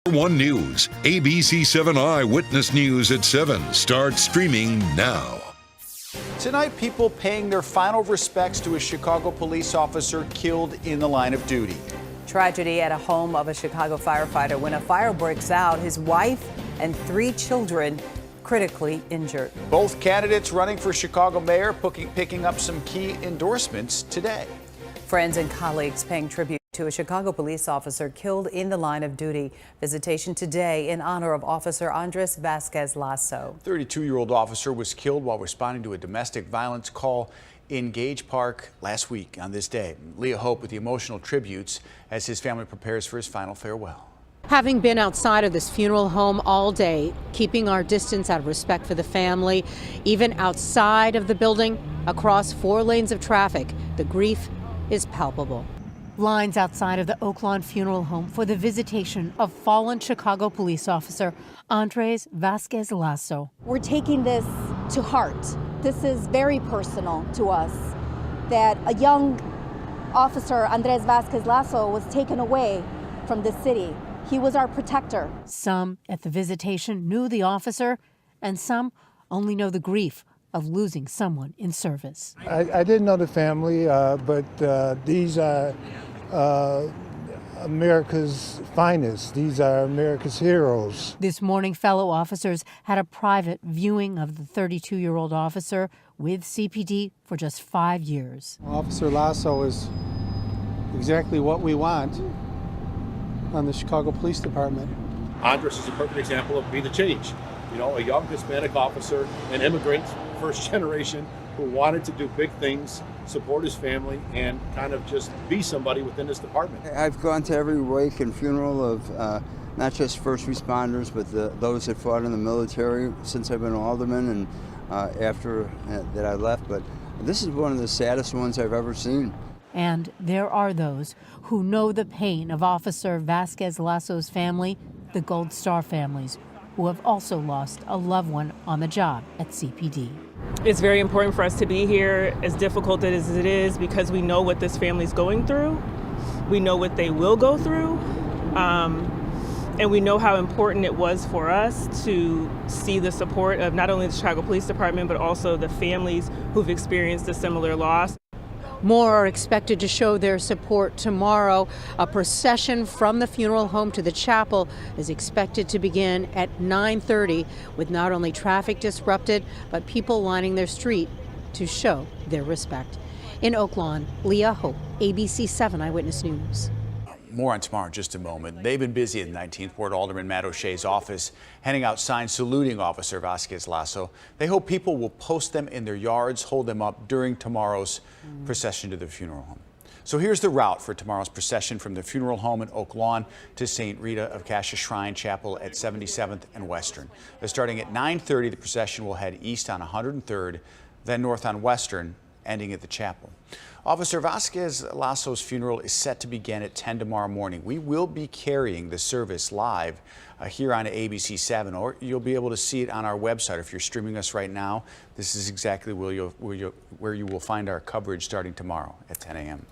1 News, ABC7 Eyewitness News at 7 starts streaming now. Tonight, people paying their final respects to a Chicago police officer killed in the line of duty. Tragedy at a home of a Chicago firefighter when a fire breaks out. His wife and 3 children critically injured. Both candidates running for Chicago mayor picking up some key endorsements today. Friends and colleagues paying tribute to a Chicago police officer killed in the line of duty. Visitation today in honor of Officer Andres Vasquez Lasso. 32-year-old officer was killed while responding to a domestic violence call in Gage Park last week on this day. Leah Hope with the emotional tributes as his family prepares for his final farewell. Having been outside of this funeral home all day, keeping our distance out of respect for the family, even outside of the building, across 4 lanes of traffic, the grief is palpable. Lines outside of the Oaklawn Funeral Home for the visitation of fallen Chicago police officer Andres Vasquez Lasso. We're taking this to heart. This is very personal to us, that a young officer, Andres Vasquez Lasso, was taken away from the city. He was our protector. Some at the visitation knew the officer, and some only know the grief of losing someone in service. I didn't know the family, but these are America's finest. These are America's heroes. This morning, fellow officers had a private viewing of the 32-year-old officer with CPD for just 5 years. Officer Lasso is exactly what we want on the Chicago Police Department. Andres is a perfect example of be the change. You know, a young Hispanic officer, an immigrant, first generation, who wanted to do big things, support his family, and kind of just be somebody within this department. I've gone to every wake and funeral of not just first responders, but those that fought in the military since I've been an alderman and after that I left. But this is one of the saddest ones I've ever seen. And there are those who know the pain of Officer Vasquez Lasso's family, the Gold Star families, who have also lost a loved one on the job at CPD. It's very important for us to be here, as difficult as it is, because we know what this family's going through. We know what they will go through. And we know how important it was for us to see the support of not only the Chicago Police Department, but also the families who've experienced a similar loss. More are expected to show their support tomorrow. A procession from the funeral home to the chapel is expected to begin at 9:30, with not only traffic disrupted, but people lining their street to show their respect. In Oaklawn, Leah Hope, ABC7 Eyewitness News. More on tomorrow in just a moment. They've been busy in 19th Ward Alderman Matt O'Shea's office, handing out signs saluting Officer Vasquez Lasso. They hope people will post them in their yards, hold them up during tomorrow's procession to the funeral home. So here's the route for tomorrow's procession from the funeral home in Oak Lawn to St. Rita of Cascia Shrine Chapel at 77th and Western. Starting at 9:30, the procession will head east on 103rd, then north on Western, ending at the chapel. Officer Vasquez Lasso's funeral is set to begin at 10 tomorrow morning. We will be carrying the service live here on ABC7, or you'll be able to see it on our website. If you're streaming us right now, this is exactly where you will find our coverage starting tomorrow at 10 a.m.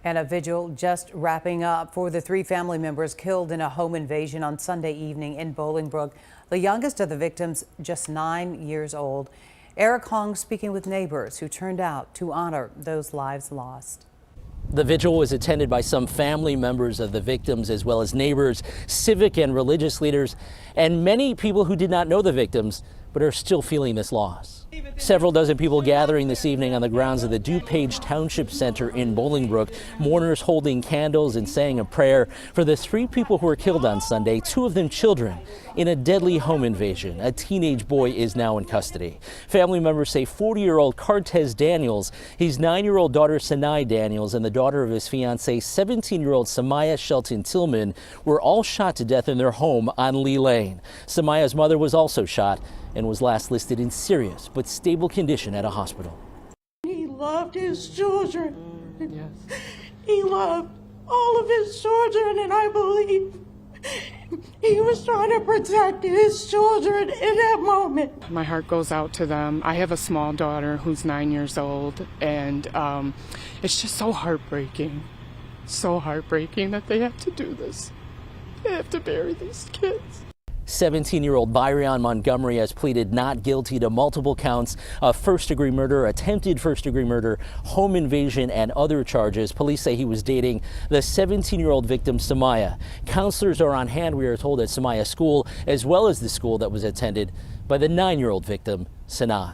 And a vigil just wrapping up for the 3 family members killed in a home invasion on Sunday evening in Bolingbrook. The youngest of the victims, just 9 years old. Eric Hong speaking with neighbors who turned out to honor those lives lost. The vigil was attended by some family members of the victims, as well as neighbors, civic and religious leaders, and many people who did not know the victims but are still feeling this loss. Several dozen people gathering this evening on the grounds of the DuPage Township Center in Bolingbrook, mourners holding candles and saying a prayer for the 3 people who were killed on Sunday, 2 of them children, in a deadly home invasion. A teenage boy is now in custody. Family members say 40-year-old Cartez Daniels, his 9-year-old daughter Sanai Daniels, and the daughter of his fiancée, 17-year-old Samaya Shelton Tillman, were all shot to death in their home on Lee Lane. Samaya's mother was also shot and was last listed in serious but stable condition at a hospital. He loved his children. Yes. He loved all of his children, and I believe he was trying to protect his children in that moment. My heart goes out to them. I have a small daughter who's 9 years old, and it's just so heartbreaking that they have to do this. I have to bury these kids. 17-year-old Byron Montgomery has pleaded not guilty to multiple counts of first-degree murder, attempted first-degree murder, home invasion, and other charges. Police say he was dating the 17-year-old victim, Samaya. Counselors are on hand, we are told, at Samaya School, as well as the school that was attended by the 9-year-old victim, Sinai.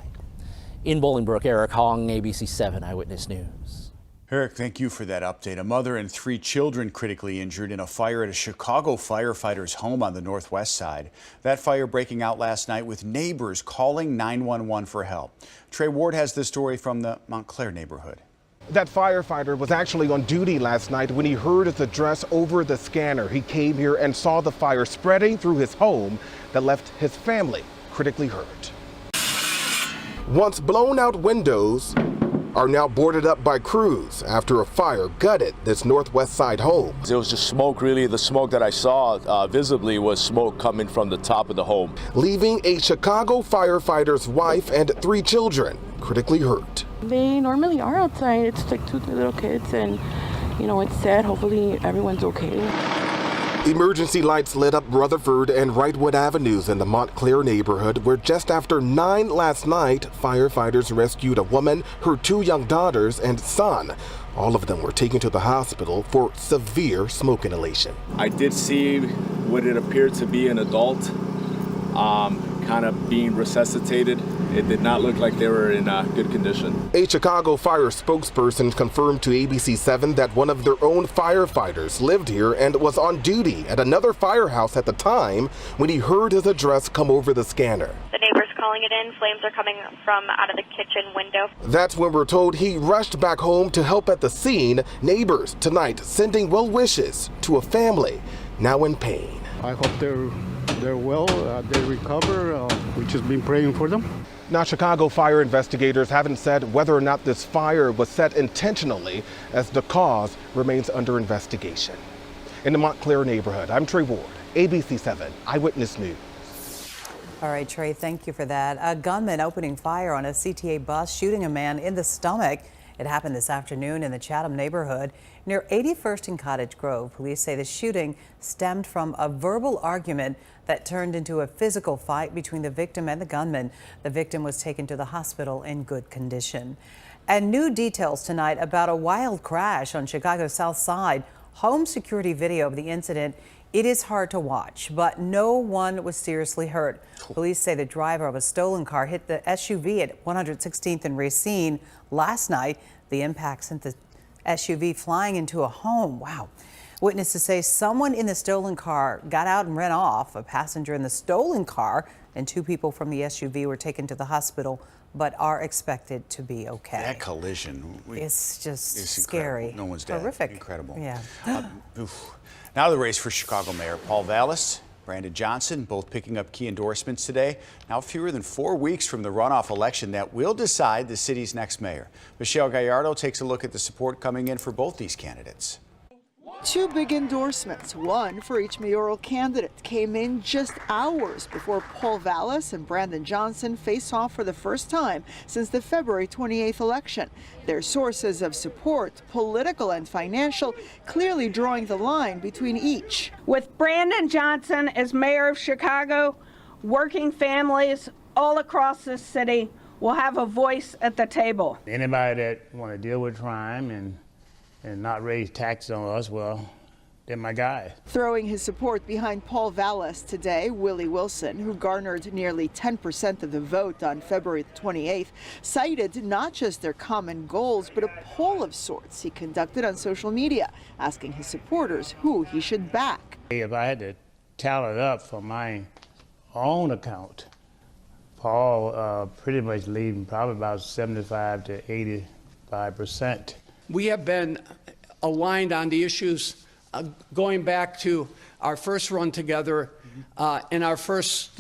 In Bolingbrook, Eric Hong, ABC7 Eyewitness News. Eric, thank you for that update. A mother and 3 children critically injured in a fire at a Chicago firefighter's home on the northwest side. That fire breaking out last night with neighbors calling 911 for help. Trey Ward has this story from the Montclair neighborhood. That firefighter was actually on duty last night when he heard his address over the scanner. He came here and saw the fire spreading through his home that left his family critically hurt. Once blown out windows are now boarded up by crews after a fire gutted this northwest side home. It was just smoke, really. The smoke that I saw visibly was smoke coming from the top of the home. Leaving a Chicago firefighter's wife and 3 children critically hurt. They normally are outside. It's like 2 little kids, and you know, it's sad. Hopefully everyone's okay. Emergency lights lit up Rutherford and Wrightwood Avenues in the Montclair neighborhood, where just after 9 last night, firefighters rescued a woman, her 2 young daughters, and son. All of them were taken to the hospital for severe smoke inhalation. I did see what it appeared to be an adult kind of being resuscitated. It did not look like they were in good condition. A Chicago fire spokesperson confirmed to ABC7 that one of their own firefighters lived here and was on duty at another firehouse at the time when he heard his address come over the scanner. The neighbor's calling it in. Flames are coming from out of the kitchen window. That's when we're told he rushed back home to help at the scene. Neighbors tonight sending well wishes to a family now in pain. I hope they're well, they recover. We've just been praying for them. Now, Chicago fire investigators haven't said whether or not this fire was set intentionally, as the cause remains under investigation. In the Montclair neighborhood, I'm Trey Ward, ABC7 Eyewitness News. All right, Trey, thank you for that. A gunman opening fire on a CTA bus, shooting a man in the stomach. It happened this afternoon in the Chatham neighborhood near 81st and Cottage Grove. Police say the shooting stemmed from a verbal argument that turned into a physical fight between the victim and the gunman. The victim was taken to the hospital in good condition. And new details tonight about a wild crash on Chicago's South Side. Home security video of the incident. It is hard to watch, but no one was seriously hurt. Police say the driver of a stolen car hit the SUV at 116th and Racine last night. The impact sent the SUV flying into a home. Wow. Witnesses say someone in the stolen car got out and ran off. A passenger in the stolen car and 2 people from the SUV were taken to the hospital, but are expected to be okay. That collision. It's just scary. Incredible. No one's dead. Horrific. Incredible. Yeah. Now the race for Chicago Mayor Paul Vallis, Brandon Johnson, both picking up key endorsements today. Now fewer than 4 weeks from the runoff election that will decide the city's next mayor. Michelle Gallardo takes a look at the support coming in for both these candidates. 2 big endorsements, one for each mayoral candidate, came in just hours before Paul Vallis and Brandon Johnson face off for the first time since the February 28th election. Their sources of support, political and financial, clearly drawing the line between each. With Brandon Johnson as mayor of Chicago, working families all across this city will have a voice at the table. Anybody that want to deal with crime and not raise taxes on us, well, they're my guy. Throwing his support behind Paul Vallis today, Willie Wilson, who garnered nearly 10% of the vote on February 28th, cited not just their common goals, but a poll of sorts he conducted on social media, asking his supporters who he should back. If I had to tally it up for my own account, Paul pretty much leading probably about 75 to 85%. We have been aligned on the issues going back to our first run together and our first,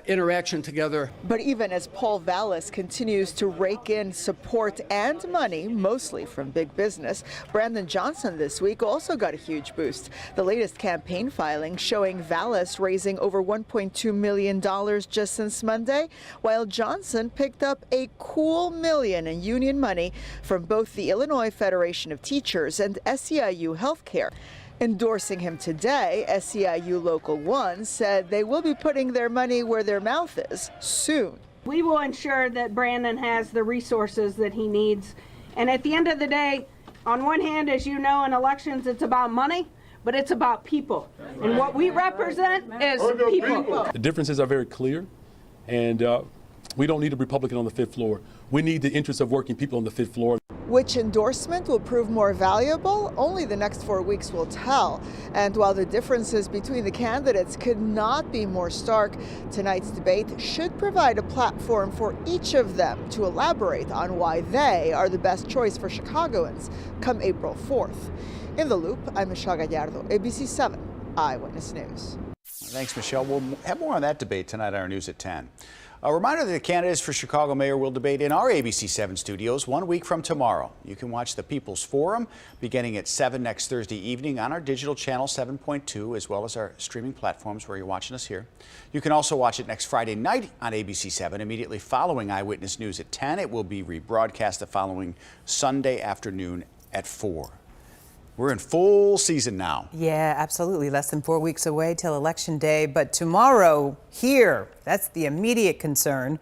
interaction together. But even as Paul Vallis continues to rake in support and money, mostly from big business, Brandon Johnson this week also got a huge boost. The latest campaign filing showing Vallis raising over $1.2 million just since Monday, while Johnson picked up a cool $1 million in union money from both the Illinois Federation of Teachers and SEIU Healthcare. Endorsing him today, SEIU Local 1 said they will be putting their money where their mouth is soon. We will ensure that Brandon has the resources that he needs. And at the end of the day, on one hand, as you know, in elections, it's about money, but it's about people. And what we represent is people. The differences are very clear, and we don't need a Republican on the 5th floor. We need the interests of working people on the 5th floor. Which endorsement will prove more valuable? Only the next 4 weeks will tell. And while the differences between the candidates could not be more stark, tonight's debate should provide a platform for each of them to elaborate on why they are the best choice for Chicagoans come April 4th. In the Loop, I'm Michelle Gallardo, ABC7 Eyewitness News. Thanks, Michelle. We'll have more on that debate tonight on our news at 10. A reminder that the candidates for Chicago mayor will debate in our ABC7 studios 1 week from tomorrow. You can watch the People's Forum beginning at 7 next Thursday evening on our digital channel 7.2, as well as our streaming platforms where you're watching us here. You can also watch it next Friday night on ABC7 immediately following Eyewitness News at 10. It will be rebroadcast the following Sunday afternoon at 4. We're in full season now. Yeah, absolutely. Less than 4 weeks away till Election Day. But tomorrow, here, that's the immediate concern.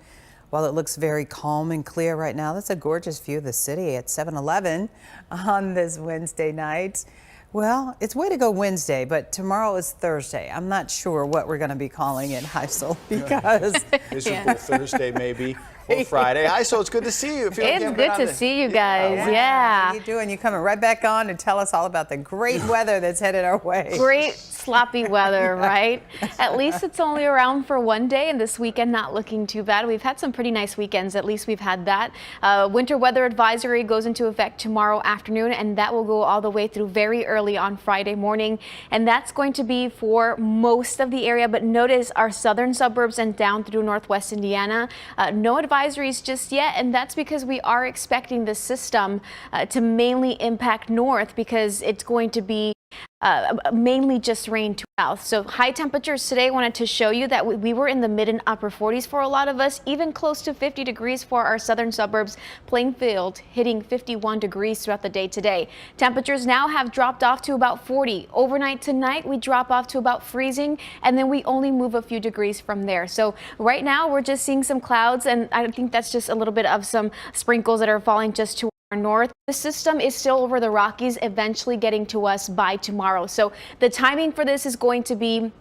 While it looks very calm and clear right now, that's a gorgeous view of the city at 7-Eleven on this Wednesday night. Well, it's way to go Wednesday, but tomorrow is Thursday. I'm not sure what we're going to be calling it, Heisel, because miserable Thursday maybe, or Friday. Heisel, it's good to see you. It's good to see you guys. Yeah. How you doing? You're coming right back on to tell us all about the great weather that's headed our way. Great sloppy weather, right? At least it's only around for one day, and this weekend not looking too bad. We've had some pretty nice weekends. At least we've had that. Winter weather advisory goes into effect tomorrow afternoon, and that will go all the way through very early on Friday morning, and that's going to be for most of the area. But notice our southern suburbs and down through northwest Indiana, no advisories just yet, and that's because we are expecting the system to mainly impact north, because it's going to be mainly just rain to south. So high temperatures today. Wanted to show you that we were in the mid and upper 40s for a lot of us, even close to 50 degrees for our southern suburbs. Plainfield hitting 51 degrees throughout the day today. Temperatures now have dropped off to about 40. Overnight tonight, we drop off to about freezing, and then we only move a few degrees from there. So right now we're just seeing some clouds, and I think that's just a little bit of some sprinkles that are falling just to north. The system is still over the Rockies, eventually getting to us by tomorrow. So the timing for this is going to be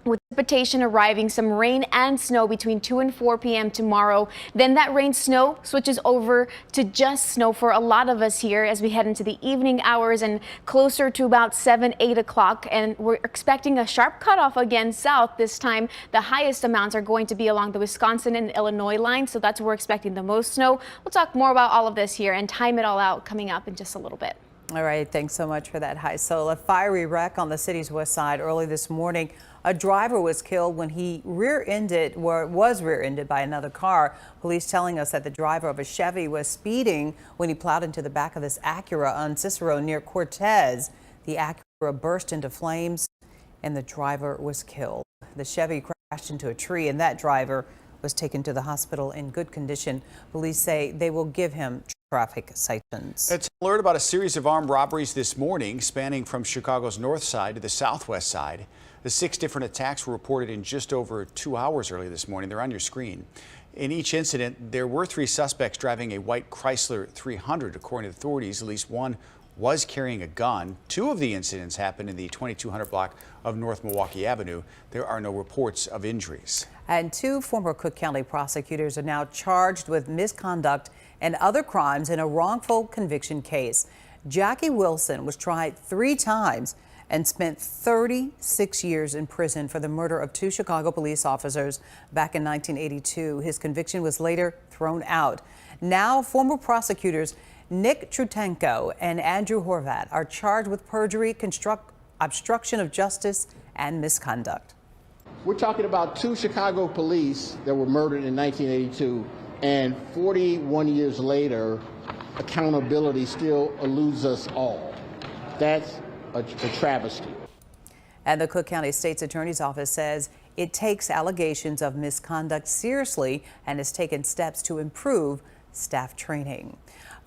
with precipitation arriving, some rain and snow between 2 and 4 p.m. tomorrow. Then that rain snow switches over to just snow for a lot of us here as we head into the evening hours and closer to about 7-8 o'clock. And we're expecting a sharp cutoff again south. This time the highest amounts are going to be along the Wisconsin and Illinois line, so that's where we're expecting the most snow. We'll talk more about all of this here and time it all out coming up in just a little bit. All right, thanks so much for that, Heisel. A fiery wreck on the city's west side early this morning. A driver was killed when he was rear-ended by another car. Police telling us that the driver of a Chevy was speeding when he plowed into the back of this Acura on Cicero near Cortez. The Acura burst into flames and the driver was killed. The Chevy crashed into a tree and that driver was taken to the hospital in good condition. Police say they will give him traffic citations. It's an alert about a series of armed robberies this morning, spanning from Chicago's north side to the southwest side. The 6 different attacks were reported in just over 2 hours early this morning. They're on your screen. In each incident, there were 3 suspects driving a white Chrysler 300. According to authorities, at least one was carrying a gun. 2 of the incidents happened in the 2200 block of North Milwaukee Avenue. There are no reports of injuries. And 2 former Cook County prosecutors are now charged with misconduct and other crimes in a wrongful conviction case. Jackie Wilson was tried 3 times and spent 36 years in prison for the murder of 2 Chicago police officers back in 1982. His conviction was later thrown out. Now, former prosecutors Nick Trutenko and Andrew Horvat are charged with perjury, obstruction of justice, and misconduct. We're talking about 2 Chicago police that were murdered in 1982, and 41 years later, accountability still eludes us all. That's a travesty. And the Cook County State's Attorney's Office says it takes allegations of misconduct seriously and has taken steps to improve staff training.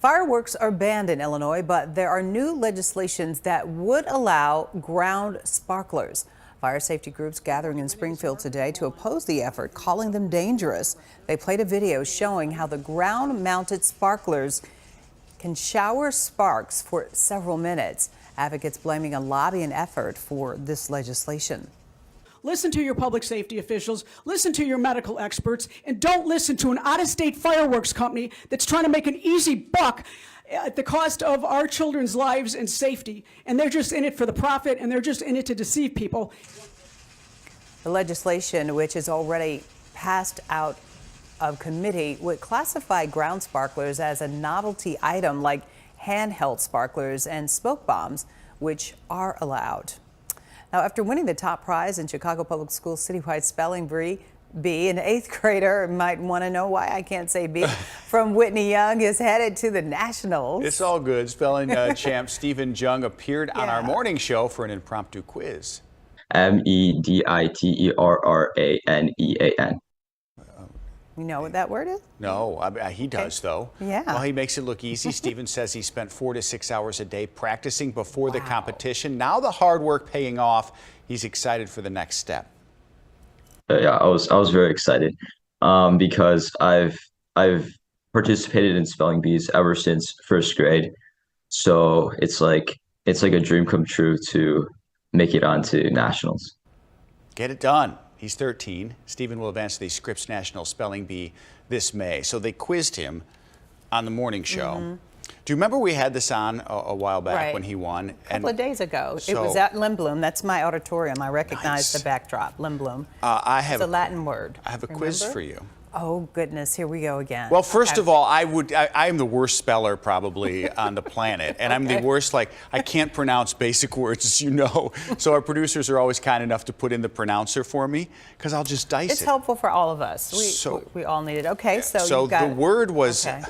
Fireworks are banned in Illinois, but there are new legislations that would allow ground sparklers. Fire safety groups gathering in Springfield today to oppose the effort, calling them dangerous. They played a video showing how the ground-mounted sparklers can shower sparks for several minutes. Advocates blaming a lobbying effort for this legislation. Listen to your public safety officials, listen to your medical experts, and don't listen to an out-of-state fireworks company that's trying to make an easy buck at the cost of our children's lives and safety. And they're just in it for the profit, and they're just in it to deceive people. The legislation, which is already passed out of committee, would classify ground sparklers as a novelty item like handheld sparklers and smoke bombs, which are allowed. Now, after winning the top prize in Chicago Public Schools citywide spelling bee, an 8th grader might want to know why I can't say bee from Whitney Young is headed to the Nationals. It's all good. Spelling champ Stephen Jung appeared on our morning show for an impromptu quiz. Mediterranean. You know what that word is? No, he does, though. Yeah. Well, he makes it look easy. Stephen says he spent 4 to 6 hours a day practicing before the competition. Now the hard work paying off. He's excited for the next step. Yeah, I was very excited because I've participated in spelling bees ever since 1st grade. So it's like a dream come true to make it onto nationals. Get it done. He's 13. Stephen will advance to the Scripps National Spelling Bee this May. So they quizzed him on the morning show. Do you remember we had this on a while back when he won? A couple of days ago. It was at Lindblom. That's my auditorium. I recognize the backdrop, Lindblom. It's a Latin word. I have a quiz for you. Oh, goodness. Here we go again. Well, first of all, I am the worst speller probably on the planet. And I'm the worst, I can't pronounce basic words, as you know. So our producers are always kind enough to put in the pronouncer for me, because I'll just dice it. It's helpful for all of us. We all need it. Okay, so you got the word was... Okay.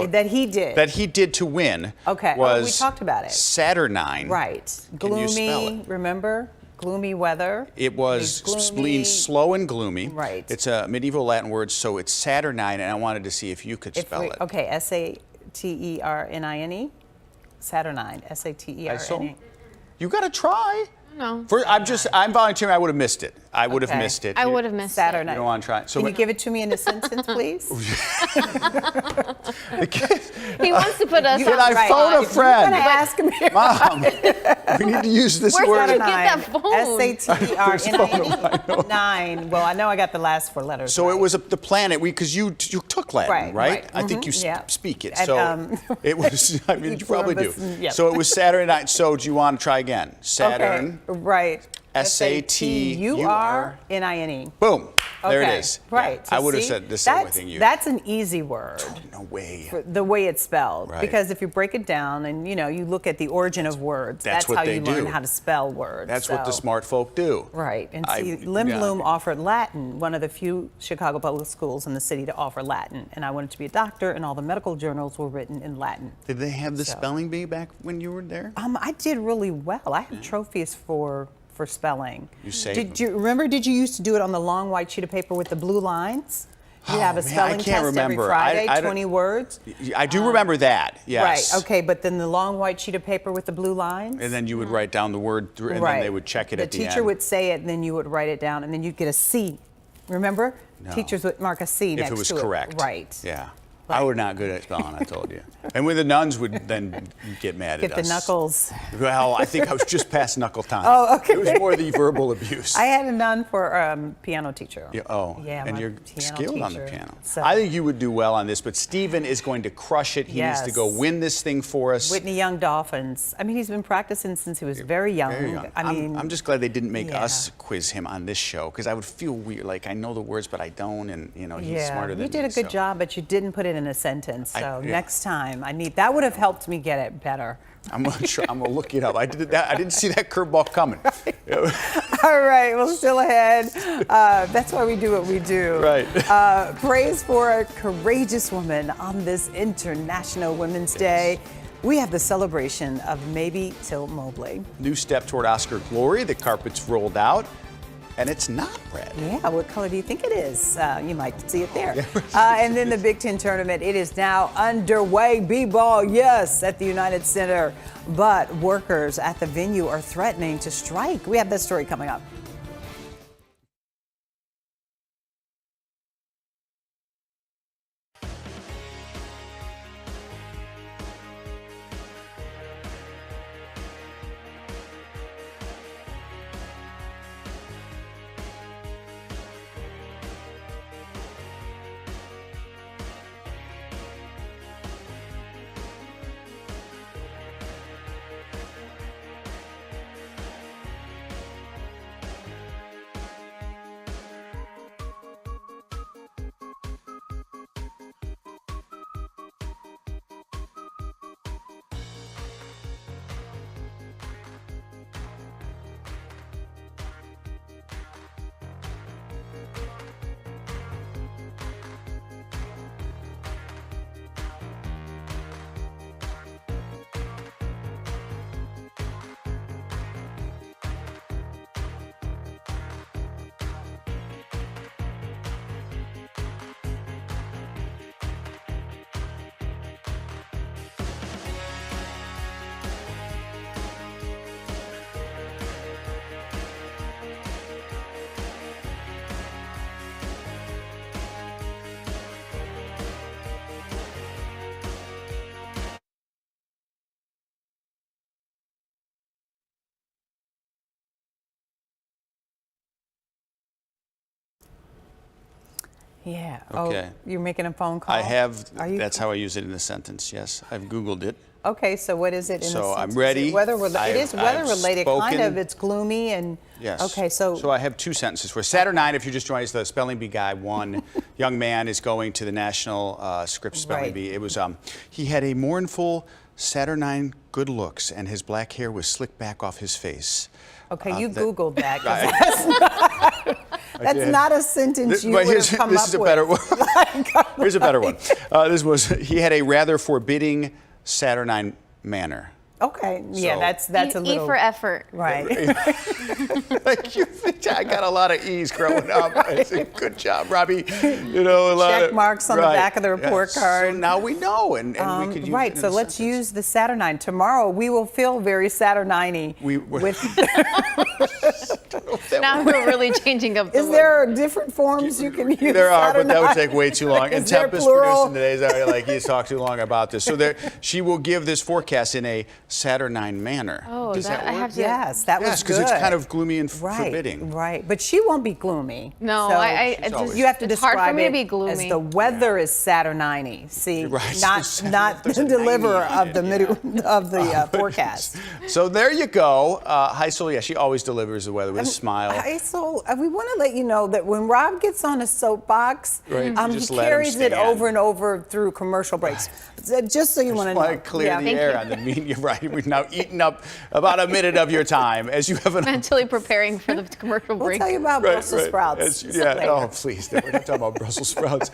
That he did. That he did to win. Okay. Was we talked about it. Saturnine. Right. Can you spell Gloomy, it? Remember? Gloomy weather. It was means slow and gloomy. Right. It's a medieval Latin word, so it's Saturnine, and I wanted to see if you could spell it. Okay, S-A-T-E-R-N-I-N-E. Saturnine, S-A-T-E-R-N-E. You got to try. No. I'm volunteering. I would have missed it. I would have missed it. I would have missed Saturnine. You don't want to try it. So Can you give it to me in a sentence, please? He wants to put us on. Can I phone a friend? You're going to ask me. Mom, we need to use this word. Where did you get that phone? S-A-T-E-R-N-I-N-E. 9. Well, I know I got the last 4 letters. So it was the planet, because you took Latin, right? I think you speak it. So it was, I mean, you probably do. So it was Saturday night. So do you want to try again? Saturn. Okay, right. S-A-T-U-R-N-I-N-E. Boom. There it is. Right. I would have said the same thing you. That's an easy word. No way. The way it's spelled. Right. Because if you break it down and, you look at the origin of words, that's what how they you learn do. how to spell words. That's what the smart folk do. Right. And see, Lindblom offered Latin, one of the few Chicago public schools in the city to offer Latin. And I wanted to be a doctor, and all the medical journals were written in Latin. Did they have the spelling bee back when you were there? I did really well. I had trophies for spelling. You saved Did you used to do it on the long white sheet of paper with the blue lines? You have a spelling test every Friday, 20 words. I do remember that, yes. Right, okay, but then the long white sheet of paper with the blue lines? And then you would write down the word, and then they would check it at the end. The teacher would say it, and then you would write it down, and then you'd get a C. Remember? No. Teachers would mark a C next to it. If it was correct. Right. Yeah. I was not good at spelling, I told you. And when the nuns would then get mad at us. Get the knuckles. Well, I think I was just past knuckle time. Oh, okay. It was more the verbal abuse. I had a nun for piano teacher. Yeah, and you're skilled on the piano. So. I think you would do well on this, but Stephen is going to crush it. He needs to go win this thing for us. Whitney Young Dolphins. I mean, he's been practicing since he was very young. Very young. I mean, I'm just glad they didn't make us quiz him on this show, because I would feel weird. Like, I know the words, but I don't, and he's smarter than me. You did a good job, but you didn't put it in a sentence. So next time, that would have helped me get it better. I'm gonna look it up. I didn't see that curveball coming. All right, well, still ahead. That's why we do what we do. Right. Praise for a courageous woman on this International Women's Day. We have the celebration of Mamie Till-Mobley. New step toward Oscar glory. The carpet's rolled out. And it's not red. Yeah, what color do you think it is? You might see it there. And then the Big Ten tournament, it is now underway. B-ball, yes, at the United Center. But workers at the venue are threatening to strike. We have that story coming up. Yeah. Okay. Oh, you're making a phone call? I have. Are you? That's how I use it in a sentence. Yes, I've Googled it. Okay, so what is it in a So sentence? I'm ready. It is weather related, kind of. It's gloomy and. Yes. Okay, so. I have two sentences for Saturday. If you just joined us, the spelling bee guy. One young man is going to the National Scripps Spelling Right. Bee. It was he had a mournful Saturnine good looks, and his black hair was slicked back off his face. Okay, you Googled that. 'Cause Right. that's not a sentence you would have come this up is a with. better one. Here's a better one. He had a rather forbidding Saturnine manner. Okay, yeah, So- that's a E little. for effort. Right. I got a lot of E's growing up. I said, good job, Robbie. You know, a lot Check of marks on the back of the report card. So now we know, and we could use Right, it in so a let's sentence. use the Saturnine. Tomorrow we will feel very Saturniney. With Now we're really changing up the Is there different forms you can use? There are, but that would Saturnine? take way too long. And Is there Tempest plural? producing today's already like, he's talked too long about this. So she will give this forecast in a Saturnine manner. Oh, Does that I work? have to. Yes, that was because good. it's kind of gloomy and Right, forbidding. right. But she won't be gloomy. No, So I She's always- you have to it's describe hard for me it to be as gloomy. the weather is Saturniney. See, Right. not the deliverer of the middle of the forecast. So there you go. Heisel, yeah, she always delivers the weather with a smile. Hazel, we want to let you know that when Rob gets on a soapbox, Right, you he just let him carries it stand. over and over through commercial breaks. Just so you want to know. Like clear the Thank air you. on the meeting. You're right. We've now eaten up about a minute of your time as you have an. Mentally preparing for the commercial We'll break. tell you about Brussels sprouts. Yeah. later. Oh, please. We're not talking about Brussels sprouts.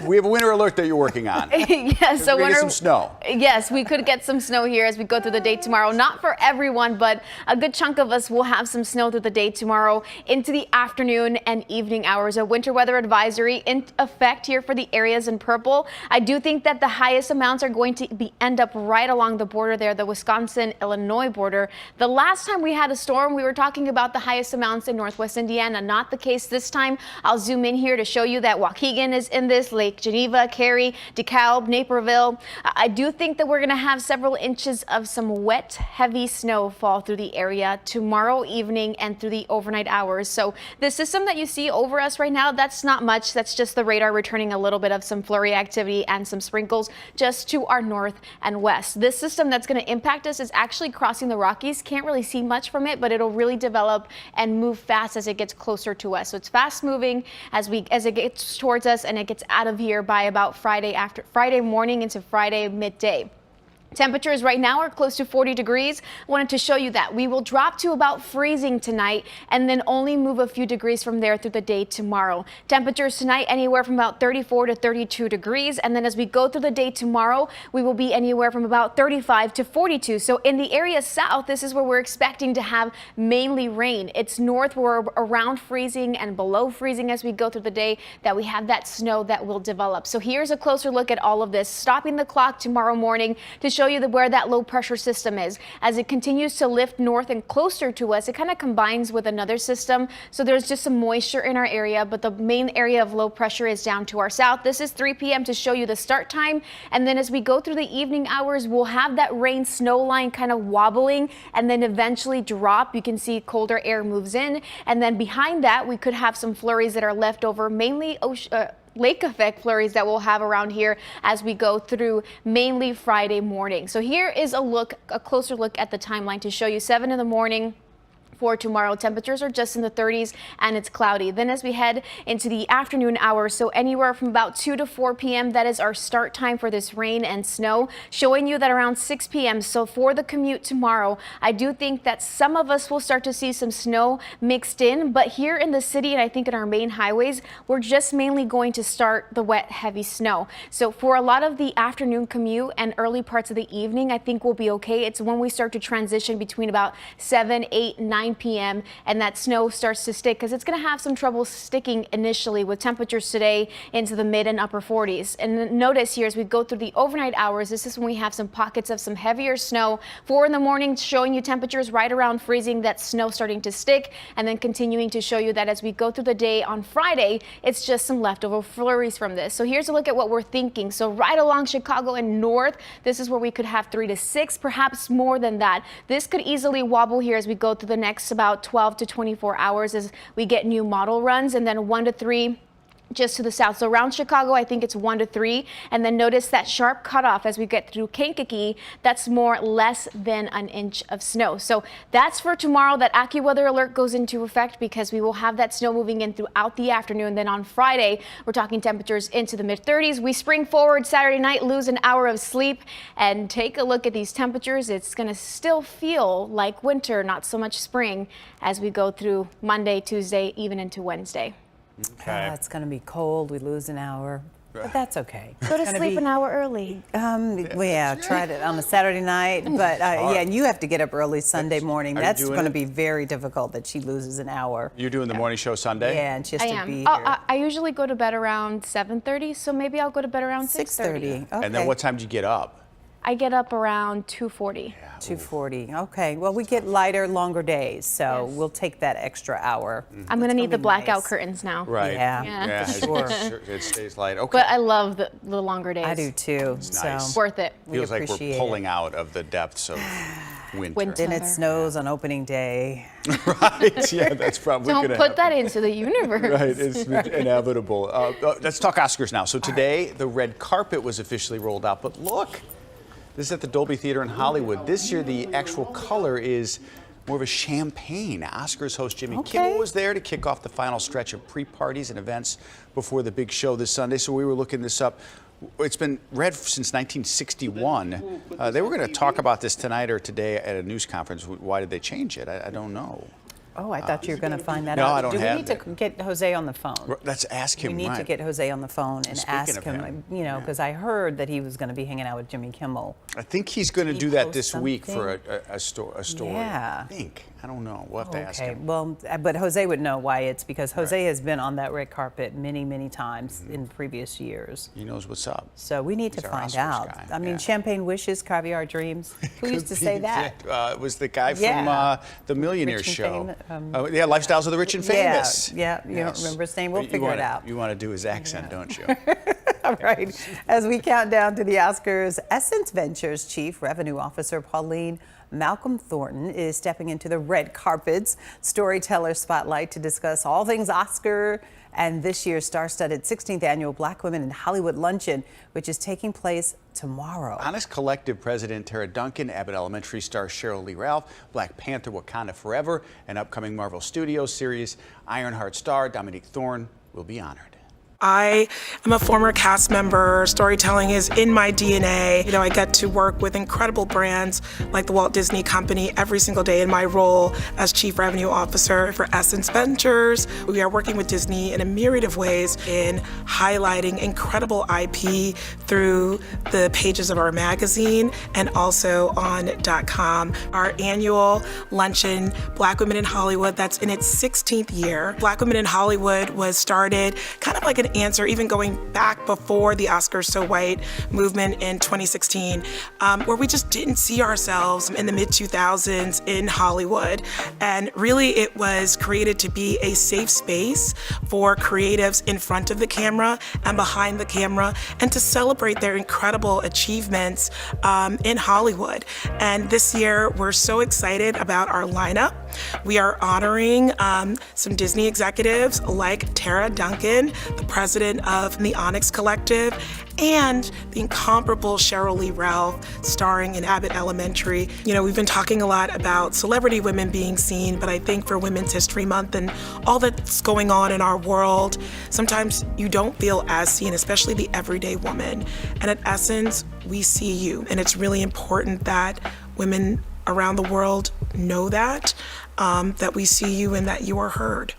We have a winter alert that you're working on. Yes, so We're gonna get winter. some snow. Yes, we could get some snow here as we go through the day tomorrow. Not for everyone, but a good chunk of us will have some snow through the day tomorrow into the afternoon and evening hours. A winter weather advisory in effect here for the areas in purple. I do think that the highest amounts are going to end up right along the border there, the Wisconsin-Illinois border. The last time we had a storm, we were talking about the highest amounts in Northwest Indiana. Not the case this time. I'll zoom in here to show you that Waukegan is in this, Lake Geneva, Cary, DeKalb, Naperville. I do think that we're going to have several inches of some wet, heavy snow fall through the area tomorrow evening and through the overnight hours. So the system that you see over us right now, that's not much. That's just the radar returning a little bit of some flurry activity and some sprinkles just to our north and west. This system that's going to impact us is actually crossing the Rockies. Can't really see much from it, but it'll really develop and move fast as it gets closer to us. So it's fast moving as it gets towards us, and it gets out of here by about Friday morning into Friday midday. Temperatures right now are close to 40 degrees. I wanted to show you that we will drop to about freezing tonight and then only move a few degrees from there through the day tomorrow. Temperatures tonight anywhere from about 34 to 32 degrees. And then as we go through the day tomorrow, we will be anywhere from about 35 to 42. So in the area south, this is where we're expecting to have mainly rain. It's north where we're around freezing and below freezing as we go through the day that we have that snow that will develop. So here's a closer look at all of this, stopping the clock tomorrow morning to show you where that low pressure system is. As it continues to lift north and closer to us, it kind of combines with another system. So there's just some moisture in our area, but the main area of low pressure is down to our south. This is 3 p.m. to show you the start time. And then as we go through the evening hours, we'll have that rain snow line kind of wobbling and then eventually drop. You can see colder air moves in. And then behind that, we could have some flurries that are left over, mainly lake effect flurries that we'll have around here as we go through mainly Friday morning. So here is a closer look at the timeline to show you 7 in the morning. For tomorrow, temperatures are just in the 30s and it's cloudy. Then as we head into the afternoon hours, so anywhere from about 2 to 4 p.m., that is our start time for this rain and snow, showing you that around 6 p.m. So for the commute tomorrow, I do think that some of us will start to see some snow mixed in, but here in the city and I think in our main highways, we're just mainly going to start the wet, heavy snow. So for a lot of the afternoon commute and early parts of the evening, I think we'll be okay. It's when we start to transition between about 7, 8, 9 p.m. and that snow starts to stick because it's going to have some trouble sticking initially with temperatures today into the mid and upper 40s. And notice here as we go through the overnight hours, this is when we have some pockets of some heavier snow. 4 in the morning showing you temperatures right around freezing, that snow starting to stick, and then continuing to show you that as we go through the day on Friday, it's just some leftover flurries from this. So here's a look at what we're thinking. So right along Chicago and north, this is where we could have 3 to 6, perhaps more than that. This could easily wobble here as we go through the next about 12 to 24 hours as we get new model runs, and then 1 to 3 just to the south. So around Chicago, I think it's 1 to 3. And then notice that sharp cutoff as we get through Kankakee, that's less than an inch of snow. So that's for tomorrow. That AccuWeather alert goes into effect because we will have that snow moving in throughout the afternoon. Then on Friday, we're talking temperatures into the mid 30s. We spring forward Saturday night, lose an hour of sleep, and take a look at these temperatures. It's going to still feel like winter, not so much spring as we go through Monday, Tuesday, even into Wednesday. Okay. It's going to be cold. We lose an hour. But that's okay. Go to sleep an hour early. Well, yeah, tried it on a Saturday night, but yeah, and you have to get up early Sunday morning. That's going to be very difficult that she loses an hour. You're doing the morning show Sunday? Yeah, and she has to be here. I usually go to bed around 7:30, so maybe I'll go to bed around 6:30. Okay. And then what time do you get up? I get up around 2:40. 2:40. Okay. Well, we get lighter, longer days, so we'll take that extra hour. I'm going to need the blackout curtains now. Right. Yeah. Sure. It stays light. Okay. But I love the longer days. I do too. It's nice. Worth it. Feels like we're pulling out of the depths of winter. Then it snows on opening day. Right. Yeah, that's probably going to Don't put that into the universe. Right. It's inevitable. Let's talk Oscars now. So today, the red carpet was officially rolled out, but look. This is at the Dolby Theater in Hollywood. This year, the actual color is more of a champagne. Oscars host Jimmy Kimmel was there to kick off the final stretch of pre-parties and events before the big show this Sunday. So we were looking this up. It's been red since 1961. They were going to talk about this tonight or today at a news conference. Why did they change it? I don't know. Oh, I thought you were going to find that out. No, I don't have Do we need to get Jose on the phone? Let's ask him. We need to get Jose on the phone and ask him, you know, because I heard that he was going to be hanging out with Jimmy Kimmel. I think he's going to do that this week for a story. Yeah. I think. I don't know. We'll have to ask him. Well, but Jose would know why. It's because Jose has been on that red carpet many, many times in previous years. He knows what's up. So we need to find out. I mean, champagne wishes, caviar dreams. Who used to say that? It was the guy from The Millionaire Show. Lifestyles of the Rich and Famous. Yeah, you don't remember his name. We'll figure it out. You want to do his accent, don't you? All right. As we count down to the Oscars, Essence Ventures Chief Revenue Officer Pauline Malcolm Thornton is stepping into the red carpet's storyteller spotlight to discuss all things Oscar and this year's star-studded 16th annual Black Women in Hollywood Luncheon, which is taking place tomorrow. Honest Collective President Tara Duncan, Abbott Elementary star Cheryl Lee Ralph, Black Panther Wakanda Forever, and upcoming Marvel Studios series Ironheart star Dominique Thorne will be honored. I am a former cast member. Storytelling is in my DNA. I get to work with incredible brands like the Walt Disney Company every single day in my role as Chief Revenue Officer for Essence Ventures. We are working with Disney in a myriad of ways in highlighting incredible IP through the pages of our magazine and also on .com. Our annual luncheon, Black Women in Hollywood, that's in its 16th year. Black Women in Hollywood was started kind of like an answer, even going back before the Oscars So White movement in 2016, where we just didn't see ourselves in the mid-2000s in Hollywood. And really it was created to be a safe space for creatives in front of the camera and behind the camera, and to celebrate their incredible achievements in Hollywood. And this year we're so excited about our lineup. We are honoring some Disney executives like Tara Duncan, the president of the Onyx Collective, and the incomparable Cheryl Lee Ralph, starring in Abbott Elementary. We've been talking a lot about celebrity women being seen, but I think for Women's History Month and all that's going on in our world, sometimes you don't feel as seen, especially the everyday woman. And at Essence, we see you. And it's really important that women around the world know that we see you and that you are heard.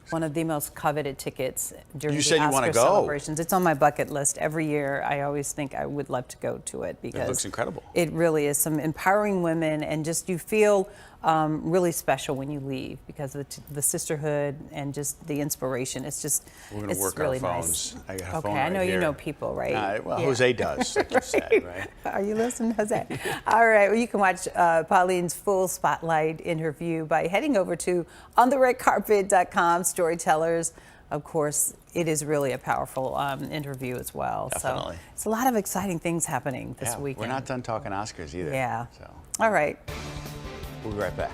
One of the most coveted tickets during You the said you want to Oscar go. celebrations. It's on my bucket list every year. I always think I would love to go to it because It looks incredible. It really is some empowering women, and just you feel really special when you leave because of the sisterhood and just the inspiration. It's just We're going to work really our phones. Nice. I got a Okay, phone I right know here. you know people, right? Well, Yeah. Jose does, like you said, right? Are you listening, Jose? All right. Well, you can watch Pauline's full spotlight interview by heading over to ontheredcarpet.com. Storytellers. Of course, it is really a powerful interview as well. Definitely. So it's a lot of exciting things happening this weekend. We're not done talking Oscars either. Yeah. So All right. we'll be right back.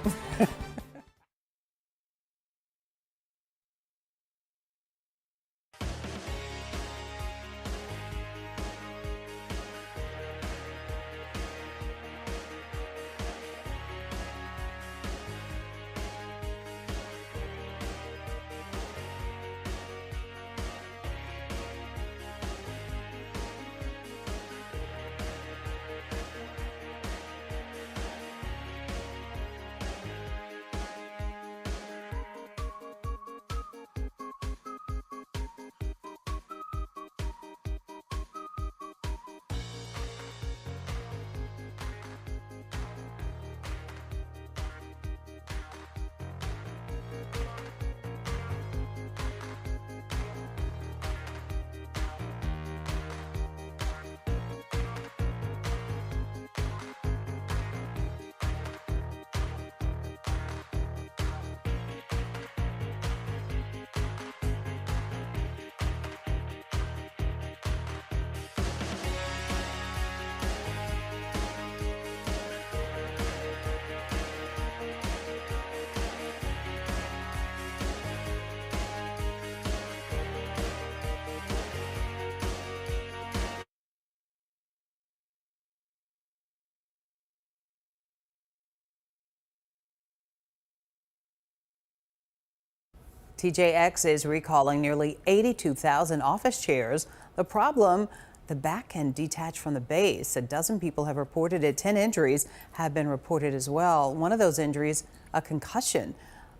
TJX is recalling nearly 82,000 office chairs. The problem, the back can detach from the base. A dozen people have reported it. 10 injuries have been reported as well. One of those injuries, a concussion.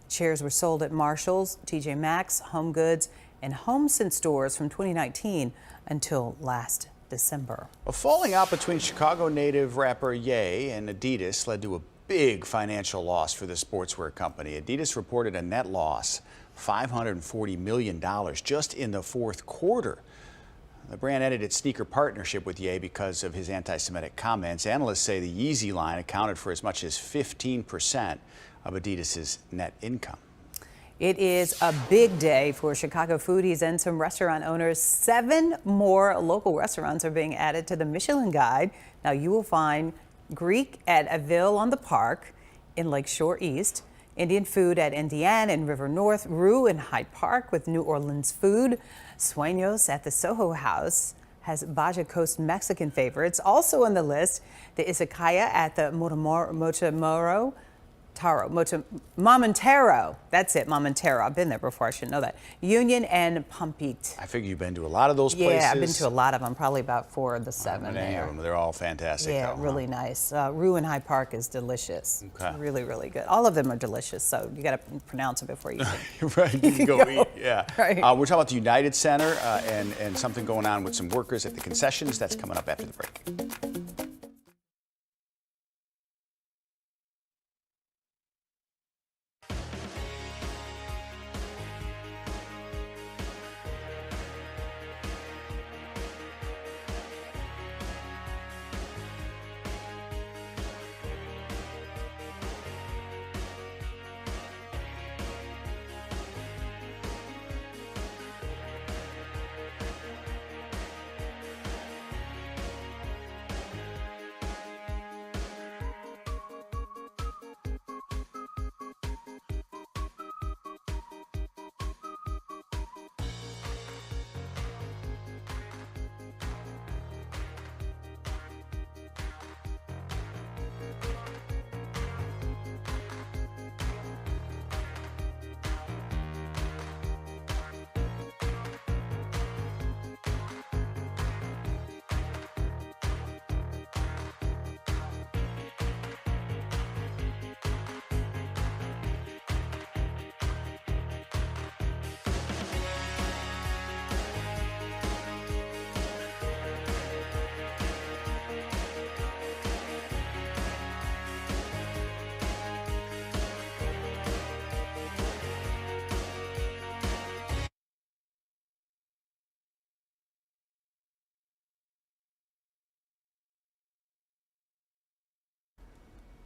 Chairs were sold at Marshall's, TJ Maxx, Home Goods, and HomeSense stores from 2019 until last December. A falling out between Chicago native rapper Ye and Adidas led to a big financial loss for the sportswear company. Adidas reported a net loss, $540 million just in the fourth quarter. The brand ended its sneaker partnership with Ye because of his anti-Semitic comments. Analysts say the Yeezy line accounted for as much as 15% of Adidas's net income. It is a big day for Chicago foodies and some restaurant owners. 7 more local restaurants are being added to the Michelin Guide. Now you will find Greek at Aville on the Park in Lakeshore East, Indian food at Indiana and River North, Rue in Hyde Park with New Orleans food. Sueños at the Soho House has Baja Coast Mexican favorites. Also on the list, the Izakaya at the Motomoro Momentero. That's it, Momentero. I've been there before. I should know that. Union and Pumpit. I figure you've been to a lot of those places. Yeah, I've been to a lot of them, probably about 4 of the 7 Many there. of them. They're all fantastic. Yeah, though, really nice. Rue in High Park is delicious. Okay. Really, really good. All of them are delicious, so you got to pronounce it before you eat. Right, you can go eat. Yeah. Right. We're talking about the United Center and something going on with some workers at the concessions. That's coming up after the break.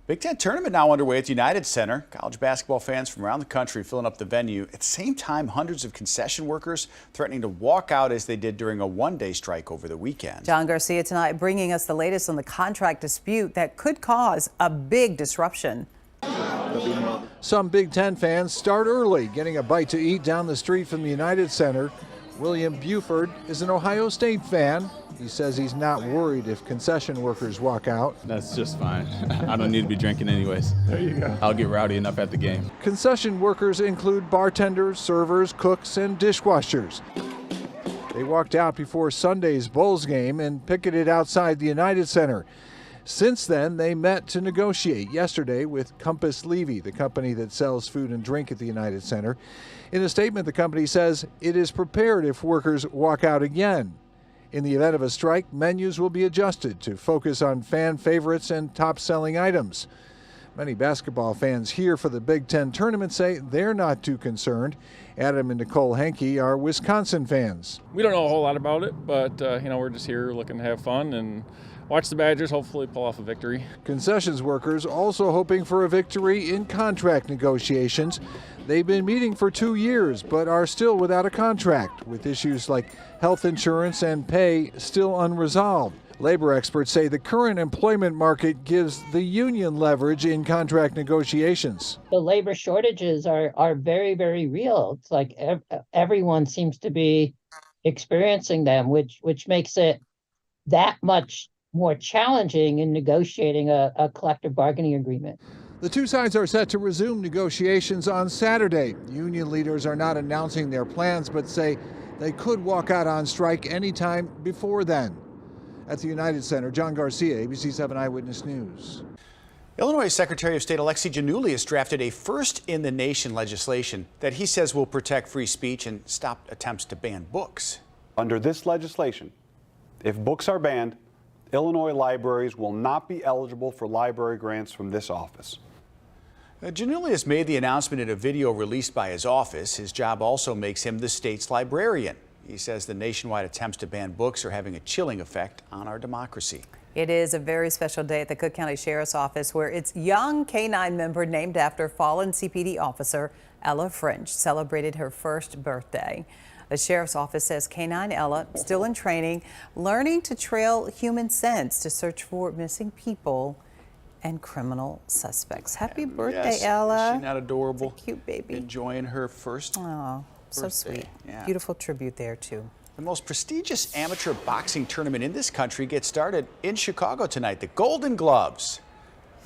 Big Ten tournament now underway at the United Center. College basketball fans from around the country filling up the venue. At the same time, hundreds of concession workers threatening to walk out as they did during a one-day strike over the weekend. John Garcia tonight bringing us the latest on the contract dispute that could cause a big disruption. Some Big Ten fans start early, getting a bite to eat down the street from the United Center. William Buford is an Ohio State fan. He says he's not worried if concession workers walk out. That's just fine. I don't need to be drinking anyways. There you go. I'll get rowdy enough at the game. Concession workers include bartenders, servers, cooks, and dishwashers. They walked out before Sunday's Bulls game and picketed outside the United Center. Since then, they met to negotiate yesterday with Compass Levy, the company that sells food and drink at the United Center. In a statement, the company says it is prepared if workers walk out again. In the event of a strike, menus will be adjusted to focus on fan favorites and top-selling items. Many basketball fans here for the Big Ten tournament say they're not too concerned. Adam and Nicole Henke are Wisconsin fans. We don't know a whole lot about it, but we're just here looking to have fun and watch the Badgers hopefully pull off a victory. Concessions workers also hoping for a victory in contract negotiations. They've been meeting for 2 years, but are still without a contract, with issues like health insurance and pay still unresolved. Labor experts say the current employment market gives the union leverage in contract negotiations. The labor shortages are very, very real. It's like everyone seems to be experiencing them, which makes it that much more challenging in negotiating a collective bargaining agreement. The two sides are set to resume negotiations on Saturday. Union leaders are not announcing their plans, but say they could walk out on strike anytime before then. At the United Center, John Garcia, ABC7 Eyewitness News. Illinois Secretary of State Alexi Giannulli has drafted a first-in-the-nation legislation that he says will protect free speech and stop attempts to ban books. Under this legislation, if books are banned, Illinois libraries will not be eligible for library grants from this office. Giannulli has made the announcement in a video released by his office. His job also makes him the state's librarian. He says the nationwide attempts to ban books are having a chilling effect on our democracy. It is a very special day at the Cook County Sheriff's Office where its young K-9 member named after fallen CPD officer Ella French celebrated her first birthday. The Sheriff's Office says K-9 Ella, still in training, learning to trail human scents to search for missing people and criminal suspects. Happy birthday, Yes. Ella. Isn't that adorable? That's a cute baby. Enjoying her first Oh, so birthday. sweet. Yeah. Beautiful tribute there, too. The most prestigious amateur boxing tournament in this country gets started in Chicago tonight, the Golden Gloves.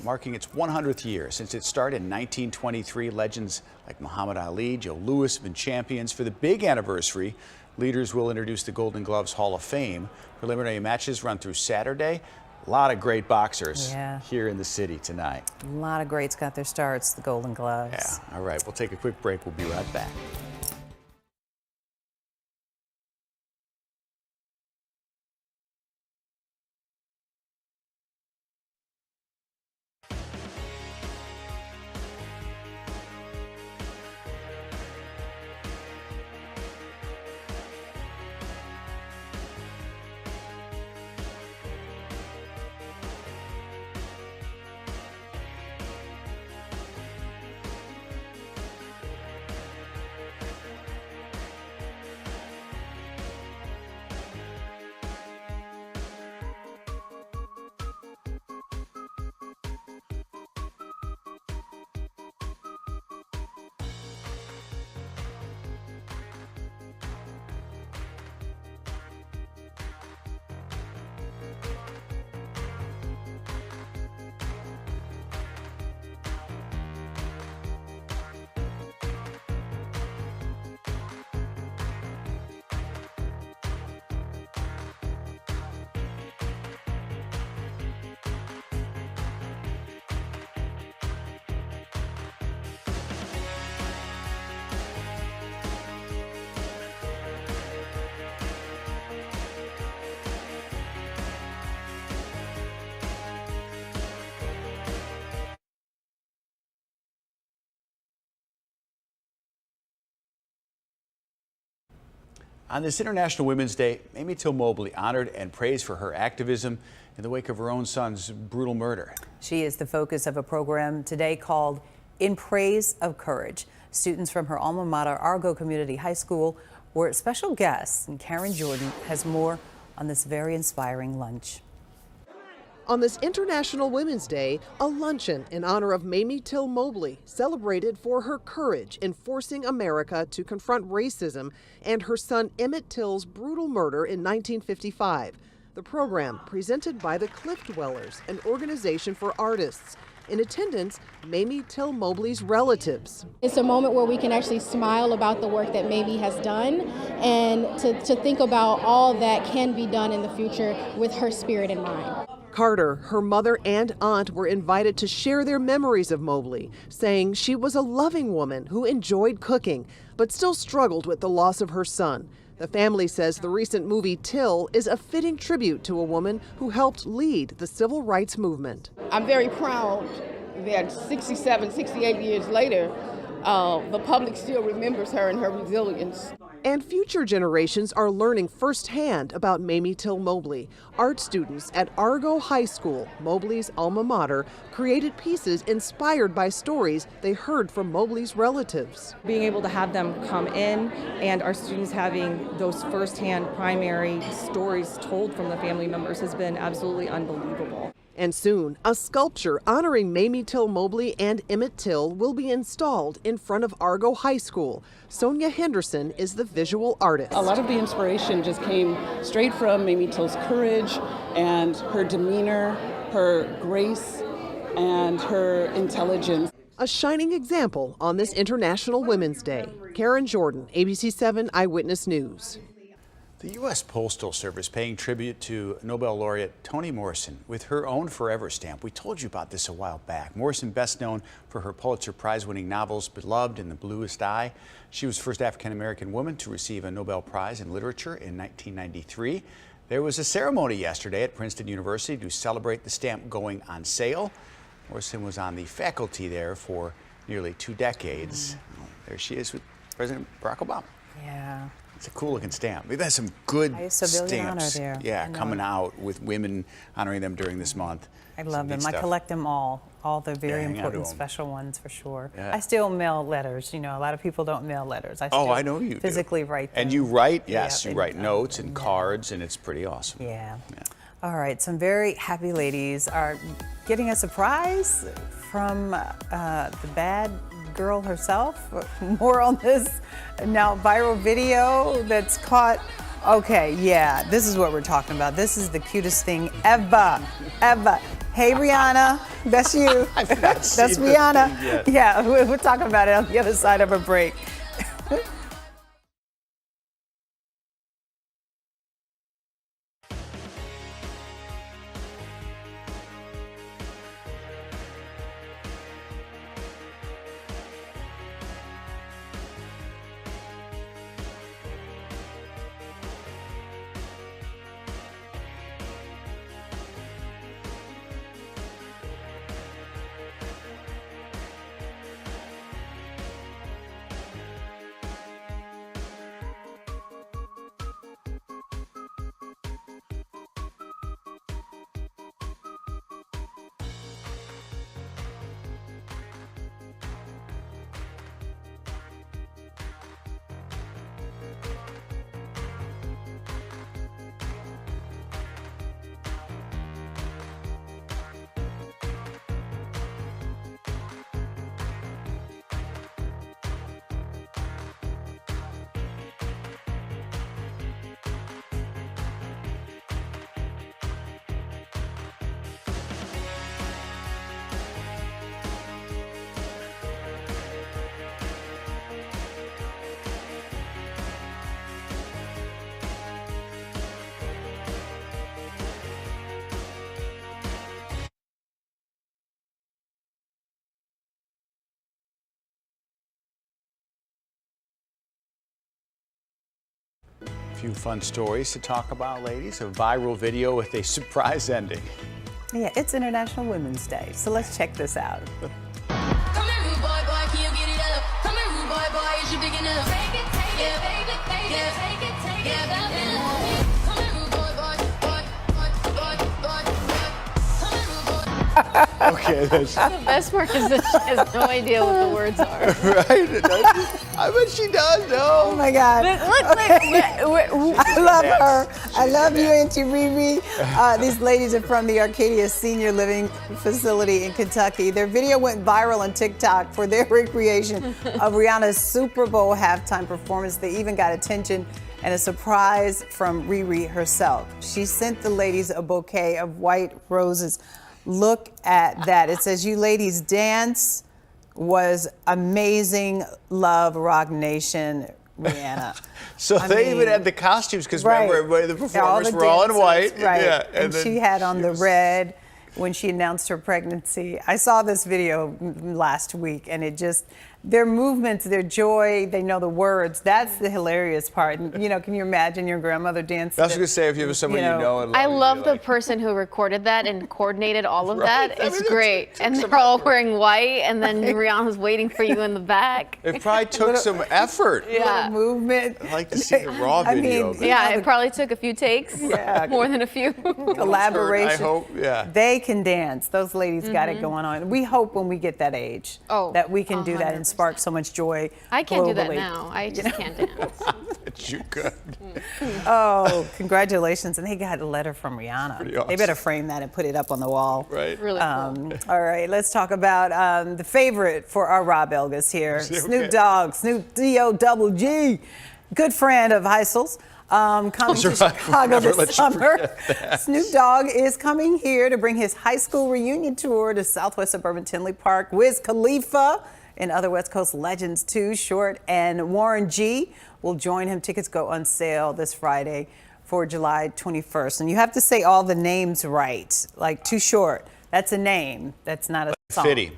marking its 100th year. Since its start in 1923, legends like Muhammad Ali, Joe Louis have been champions. For the big anniversary, leaders will introduce the Golden Gloves Hall of Fame. Preliminary matches run through Saturday. A lot of great boxers here in the city tonight. A lot of greats got their starts, the Golden Gloves. Yeah, all right, we'll take a quick break. We'll be right back. On this International Women's Day, Mamie Till-Mobley honored and praised for her activism in the wake of her own son's brutal murder. She is the focus of a program today called In Praise of Courage. Students from her alma mater, Argo Community High School, were special guests, and Karen Jordan has more on this very inspiring lunch. On this International Women's Day, a luncheon in honor of Mamie Till-Mobley celebrated for her courage in forcing America to confront racism and her son Emmett Till's brutal murder in 1955. The program presented by the Cliff Dwellers, an organization for artists. In attendance, Mamie Till-Mobley's relatives. It's a moment where we can actually smile about the work that Mamie has done and to think about all that can be done in the future with her spirit in mind. Carter, her mother and aunt were invited to share their memories of Mobley, saying she was a loving woman who enjoyed cooking, but still struggled with the loss of her son. The family says the recent movie Till is a fitting tribute to a woman who helped lead the civil rights movement. I'm very proud that 67, 68 years later, the public still remembers her and her resilience. And future generations are learning firsthand about Mamie Till-Mobley. Art students at Argo High School, Mobley's alma mater, created pieces inspired by stories they heard from Mobley's relatives. Being able to have them come in and our students having those firsthand primary stories told from the family members has been absolutely unbelievable. And soon, a sculpture honoring Mamie Till-Mobley and Emmett Till will be installed in front of Argo High School. Sonia Henderson is the visual artist. A lot of the inspiration just came straight from Mamie Till's courage and her demeanor, her grace, and her intelligence. A shining example on this International Women's Day. Karen Jordan, ABC7 Eyewitness News. The U.S. Postal Service paying tribute to Nobel laureate Toni Morrison with her own forever stamp. We told you about this a while back. Morrison, best known for her Pulitzer Prize-winning novels Beloved and The Bluest Eye. She was the first African-American woman to receive a Nobel Prize in Literature in 1993. There was a ceremony yesterday at Princeton University to celebrate the stamp going on sale. Morrison was on the faculty there for nearly 2 decades. There she is with President Barack Obama. Yeah. It's a cool looking stamp. We've had some good civilian honor stamps there. yeah, coming out with women honoring them during this month. I love them. I collect them all the very important special ones for sure. Yeah. I still mail letters. You know, a lot of people don't mail letters. I I know you physically write them. And you write, yes, you write notes and cards, and it's pretty awesome. Yeah. All right, some very happy ladies are getting a surprise from the bad girl herself. More on this now viral video that's caught. Okay, yeah, this is what we're talking about. This is the cutest thing ever. Hey, Rihanna. That's you. That's Rihanna. Yeah, we'll talk about it on the other side of a break. A few fun stories to talk about, ladies. A viral video with a surprise ending. Yeah, it's International Women's Day, so let's check this out. Okay, that's The best part is that she has no idea what the words are. right. I bet she does. No. Oh my God. I love her. I love you, Auntie Riri. These ladies are from the Arcadia Senior Living Facility in Kentucky. Their video went viral on TikTok for their recreation of Rihanna's Super Bowl halftime performance. They even got attention and a surprise from Riri herself. She sent the ladies a bouquet of white roses. Look at that. It says, "You ladies dance was amazing. Love, Rock Nation, Rihanna." So they even had the costumes because remember, everybody, the performers were all in white. Right. Yeah, and then she had on the red when she announced her pregnancy. I saw this video last week, and it just, their movements, their joy, they know the words. That's the hilarious part. And, you know, can you imagine your grandmother dancing? I was going to say, if you have someone you know and love. I love the person who recorded that and coordinated all of that. It's great. And they're all wearing white, and then Rihanna's waiting for you in the back. It probably took some effort. Yeah. Movement. I'd like to see the raw video. Yeah, it probably took a few takes. Yeah. More than a few. Collaboration. I hope, yeah. They can dance. Those ladies got it going on. We hope when we get that age that we can do that and spark so much joy. I can't globally. do that now. I just can't dance. But you could. Oh, congratulations. And they got a letter from Rihanna. Awesome. They better frame that and put it up on the wall. Right. Really cool. All right, let's talk about the favorite for our Rob Elgas here, Snoop Dogg, Snoop D-O-double-G, good friend of Heisel's. Coming to Chicago this summer. Snoop Dogg is coming here to bring his high school reunion tour to Southwest suburban Tinley Park. Wiz Khalifa and other West Coast legends too, Short and Warren G will join him. Tickets go on sale this Friday for July 21st. And you have to say all the names right, like Too Short. That's a name. That's not a song. Fitty.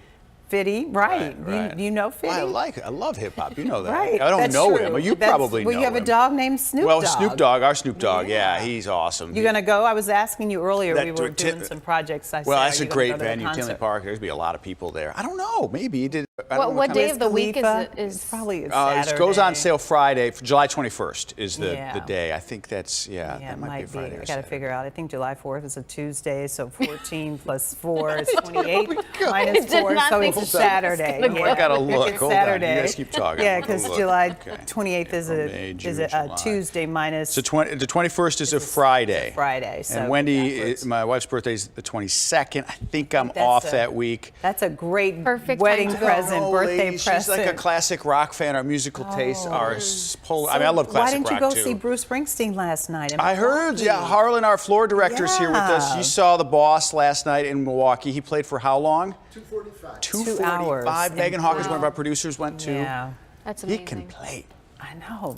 Fitty, right. Right. You know Fitty? Well, I like it. I love hip hop. You know that. Right. I don't That's know true. him, but you probably know Well, you have him. a dog named Snoop Dogg. Well, Snoop Dogg, our Snoop Dogg, yeah, he's awesome. You gonna go? I was asking you earlier. That We were doing some projects. I said, well, that's are a you gonna great go to the venue, Tinley concert? Park. There's be a lot of people there. I don't know. Maybe he did. I don't know What time day it of the week is it? It's probably a Saturday. It goes on sale Friday. July 21st is the Yeah. day. I think that's, Yeah, that it might be might a Friday be. or I got to Saturday. figure out. I think July 4th is a Tuesday, so 14 plus 4 is 28 minus I did 4, not so think it's so. Saturday. It's gonna I gotta look. It's Hold on. You Saturday. guys keep talking. Yeah, I'll because look. July Okay. 28th is May, a June, July. Tuesday minus. So the 21st is a Friday. Friday. So And Wendy, backwards. my wife's birthday is the 22nd. I think I'm That's off a- that week. That's a great Perfect wedding time to go. present. present, birthday lady, present. she's like a classic rock fan. Our musical tastes are polar. I mean, I love classic rock, why didn't you go too. see Bruce Springsteen last night? I heard, yeah, Harlan, our floor director's here with us. You saw the boss last night in Milwaukee. He played for how long? 2:45. 2:45. 2 hours. Megan Hawkins, one of our producers, went too. Yeah. That's amazing. He can play. I know.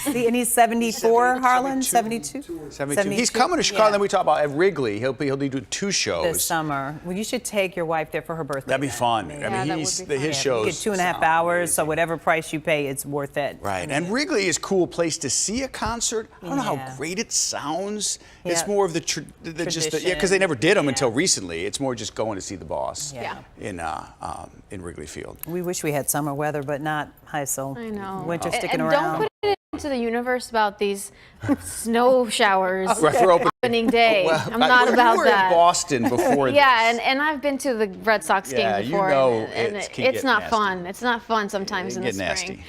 See, and he's 74, Harlan? 72? 72. He's coming to Chicago. Then we talk about at Wrigley. He'll be doing 2 shows this summer. Well, you should take your wife there for her birthday. That'd be fun. Yeah, I mean, his shows. You get 2.5 hours, so whatever price you pay, it's worth it. Right, and Wrigley is a cool place to see a concert. I don't know how great it sounds. It's more of just because they never did them until recently. It's more just going to see the boss. In Wrigley Field. We wish we had summer weather, but not Heisel. I know. Winter sticking and around. Don't put it into the universe about these snow showers for opening day. Well, I'm not about you were that. in Boston before Yeah, and I've been to the Red Sox game before. You know and it's not fun. It's not fun sometimes in the spring.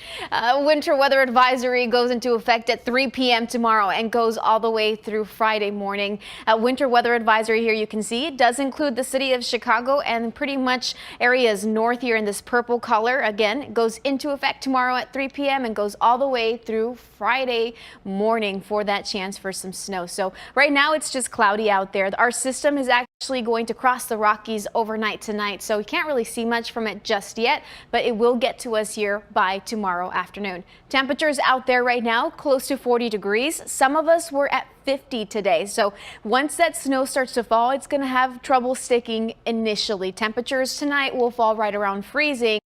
Winter weather advisory goes into effect at 3 p.m. tomorrow and goes all the way through Friday morning. Winter weather advisory here you can see it does include the city of Chicago and pretty much areas north here in this purple color. Again, it goes into effect tomorrow at 3 p.m. and goes all the way through Friday morning for that chance for some snow. So right now it's just cloudy out there. Our system is actually going to cross the Rockies overnight tonight, so we can't really see much from it just yet, but it will get to us here by tomorrow afternoon. Temperatures out there right now close to 40 degrees. Some of us were at 50 today. So once that snow starts to fall, it's going to have trouble sticking initially. Temperatures tonight will fall right around freezing.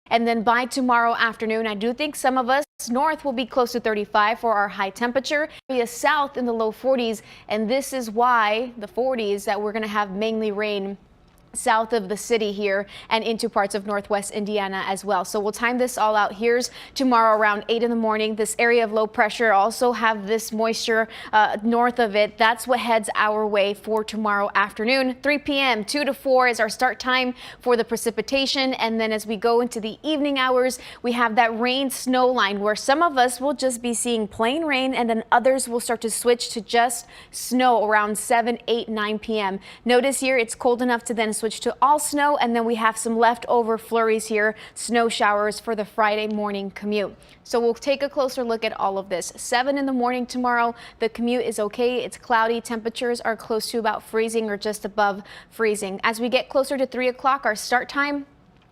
And then by tomorrow afternoon, I do think some of us north will be close to 35 for our high temperature. Areas south in the low 40s. And this is why the 40s that we're going to have mainly rain south of the city here and into parts of northwest Indiana as well. So we'll time this all out. Here's tomorrow around 8 in the morning. This area of low pressure also have this moisture north of it. That's what heads our way for tomorrow afternoon. 3 p.m. 2 to 4 is our start time for the precipitation. And then as we go into the evening hours, we have that rain snow line where some of us will just be seeing plain rain and then others will start to switch to just snow around 7, 8, 9 p.m. Notice here it's cold enough to then switch to all snow, and then we have some leftover flurries here, snow showers for the Friday morning commute. So we'll take a closer look at all of this. 7 in the morning tomorrow, the commute is okay. It's cloudy. Temperatures are close to about freezing or just above freezing. As we get closer to 3 o'clock, our start time,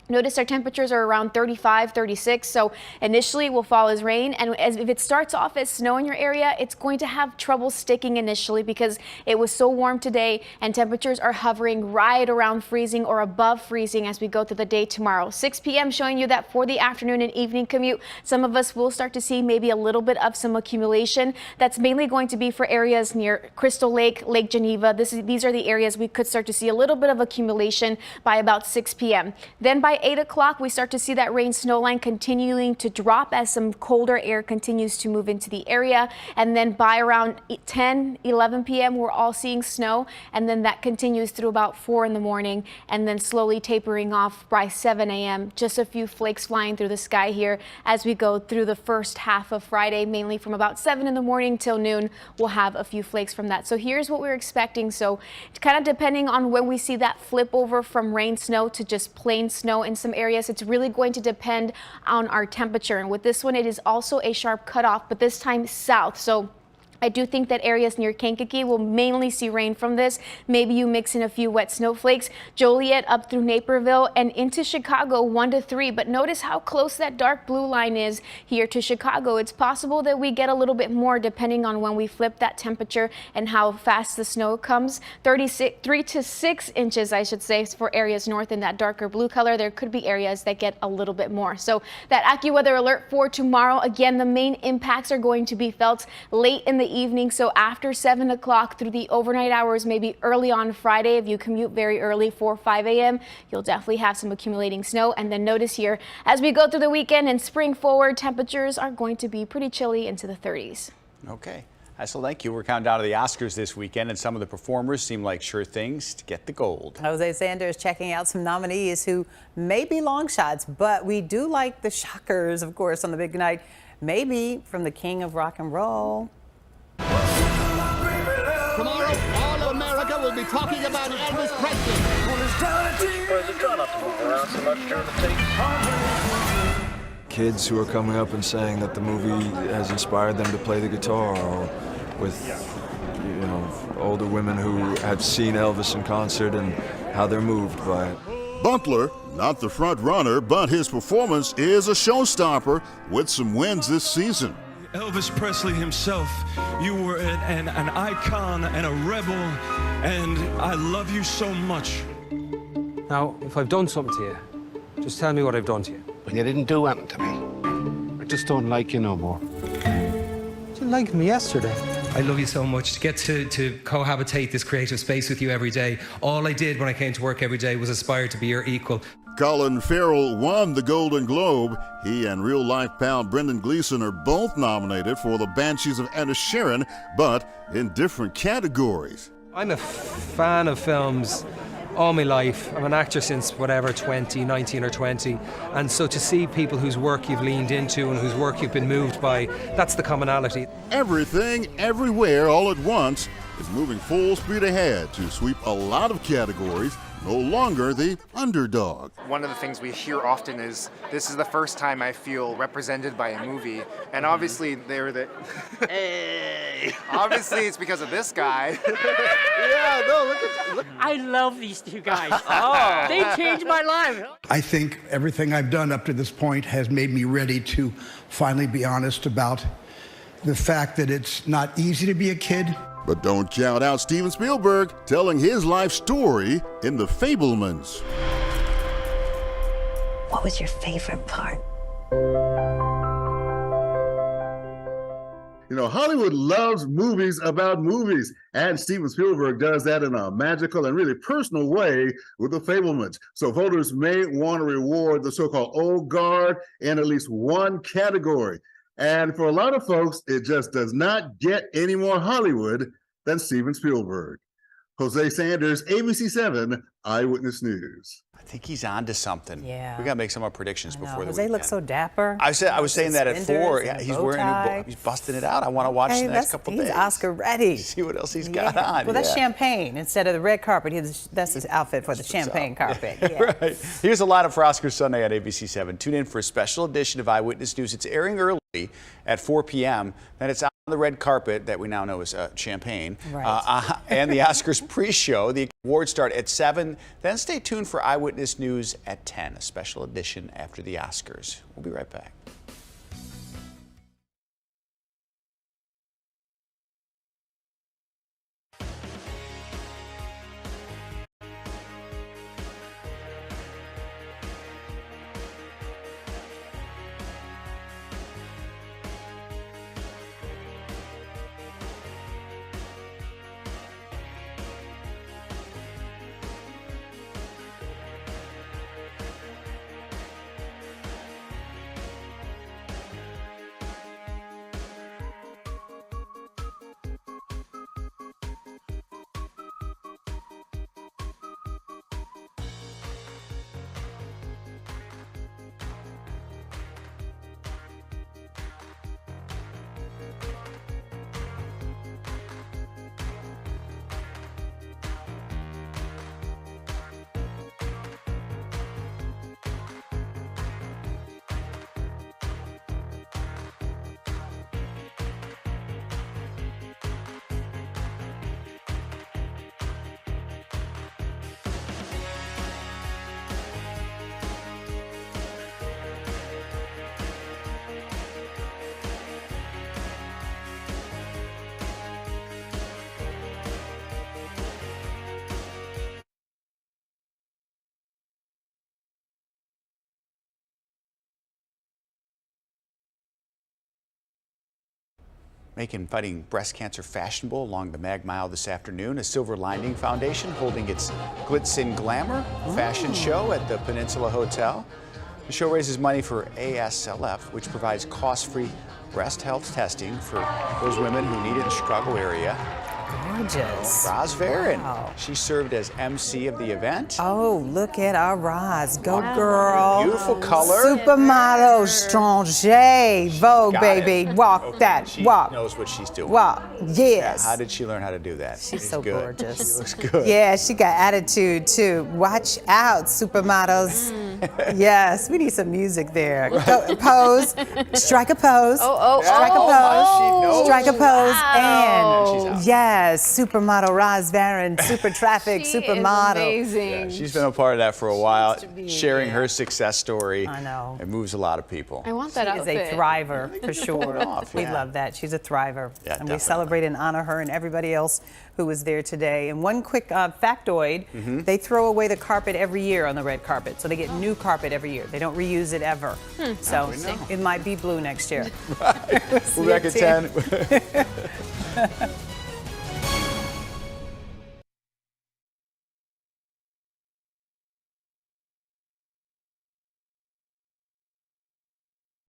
notice our temperatures are around 35, 36, so initially will fall as rain, and if it starts off as snow in your area, it's going to have trouble sticking initially because it was so warm today and temperatures are hovering right around freezing or above freezing as we go through the day tomorrow. 6 p.m. showing you that for the afternoon and evening commute, some of us will start to see maybe a little bit of some accumulation. That's mainly going to be for areas near Crystal Lake, Lake Geneva. These are the areas we could start to see a little bit of accumulation by about 6 p.m. Then by 8 o'clock, we start to see that rain snow line continuing to drop as some colder air continues to move into the area. And then by around 10, 11 p.m., we're all seeing snow. And then that continues through about 4 in the morning and then slowly tapering off by 7 a.m. Just a few flakes flying through the sky here as we go through the first half of Friday, mainly from about 7 in the morning till noon. We'll have a few flakes from that. So here's what we're expecting. So kind of depending on when we see that flip over from rain snow to just plain snow in some areas, it's really going to depend on our temperature. And with this one, it is also a sharp cutoff, but this time south. So I do think that areas near Kankakee will mainly see rain from this. Maybe you mix in a few wet snowflakes. Joliet up through Naperville and into Chicago 1 to 3. But notice how close that dark blue line is here to Chicago. It's possible that we get a little bit more depending on when we flip that temperature and how fast the snow comes. 3 to 6 inches, I should say, for areas north in that darker blue color. There could be areas that get a little bit more. So that AccuWeather alert for tomorrow, again, the main impacts are going to be felt late in the evening, so after 7 o'clock through the overnight hours, maybe early on Friday. If you commute very early, 4 or 5 a.m., you'll definitely have some accumulating snow. And then notice here, as we go through the weekend and spring forward, temperatures are going to be pretty chilly into the 30s. Okay. So thank you. We're counting down to the Oscars this weekend, and some of the performers seem like sure things to get the gold. Jose Sanders checking out some nominees who may be long shots, but we do like the shockers, of course, on the big night. Maybe from the king of rock and roll. Tomorrow, all of America will be talking about Elvis Presley. Kids who are coming up and saying that the movie has inspired them to play the guitar, or with, older women who have seen Elvis in concert and how they're moved by it. Butler, not the front runner, but his performance is a showstopper with some wins this season. Elvis Presley himself, you were an icon and a rebel, and I love you so much. Now, if I've done something to you, just tell me what I've done to you. Well, you didn't do anything to me. I just don't like you no more. You liked me yesterday. I love you so much. To get to cohabitate this creative space with you every day. All I did when I came to work every day was aspire to be your equal. Colin Farrell won the Golden Globe. He and real-life pal Brendan Gleeson are both nominated for the Banshees of Inisherin, but in different categories. I'm a fan of films all my life. I'm an actor since 19 or 20. And so to see people whose work you've leaned into and whose work you've been moved by, that's the commonality. Everything, Everywhere, All at Once is moving full speed ahead to sweep a lot of categories, no longer the underdog. One of the things we hear often is, this is the first time I feel represented by a movie. And obviously they're the... Hey! Obviously it's because of this guy. Yeah, no, look. I love these two guys. Oh. They changed my life. I think everything I've done up to this point has made me ready to finally be honest about the fact that it's not easy to be a kid. But don't count out Steven Spielberg telling his life story in The Fabelmans. What was your favorite part? Hollywood loves movies about movies, and Steven Spielberg does that in a magical and really personal way with The Fabelmans. So voters may want to reward the so-called old guard in at least one category. And for a lot of folks, it just does not get any more Hollywood than Steven Spielberg. Jose Sanders, ABC7, Eyewitness News. I think he's on to something. Yeah. We got to make some more predictions before the Jose weekend. looks so dapper. I was saying that at 4. Yeah, he's wearing a new, he's busting it out. I want to watch the next couple days. He's Oscar ready. See what else he's got on. Well, that's champagne instead of the red carpet. That's his outfit for the champagne carpet. Yeah. Right. Here's a lineup for Oscar Sunday on ABC7. Tune in for a special edition of Eyewitness News. It's airing early at 4 p.m. Then it's on the red carpet that we now know is champagne. Right. And the Oscars pre-show. The awards start at 7. Then stay tuned for Eyewitness News at 10, a special edition after the Oscars. We'll be right back. Making fighting breast cancer fashionable along the Mag Mile this afternoon. A Silver Lining Foundation holding its Glitz and Glamour fashion show at the Peninsula Hotel. The show raises money for ASLF, which provides cost-free breast health testing for those women who need it in the Chicago area. Gorgeous. Roz Varon. Wow. She served as MC of the event. Oh, look at our Roz. Go, girl. Beautiful color. Supermodel, Stranger, Vogue, Got baby. it. Walk Okay, that, she walk. knows what she's doing. Walk, yes. How did she learn how to do that? She's so good. gorgeous. She looks good. Yeah, she got attitude too. Watch out, supermodels. Yes, we need some music there. Go, pose, strike a pose. Strike a pose. She knows. Strike a pose. She's And out. yes, supermodel Roz Varon, super traffic, supermodel. Amazing. Yeah, she's been a part of that for a while, sharing her success story. I know. It moves a lot of people. I want that She is outfit. a thriver for sure. off, We yeah. love that. She's a thriver. Yeah, and we definitely. celebrate and honor her and everybody else who was there today. And one quick factoid, they throw away the carpet every year on the red carpet. So they get new carpet every year. They don't reuse it ever. So it might be blue next year. We're back at 10.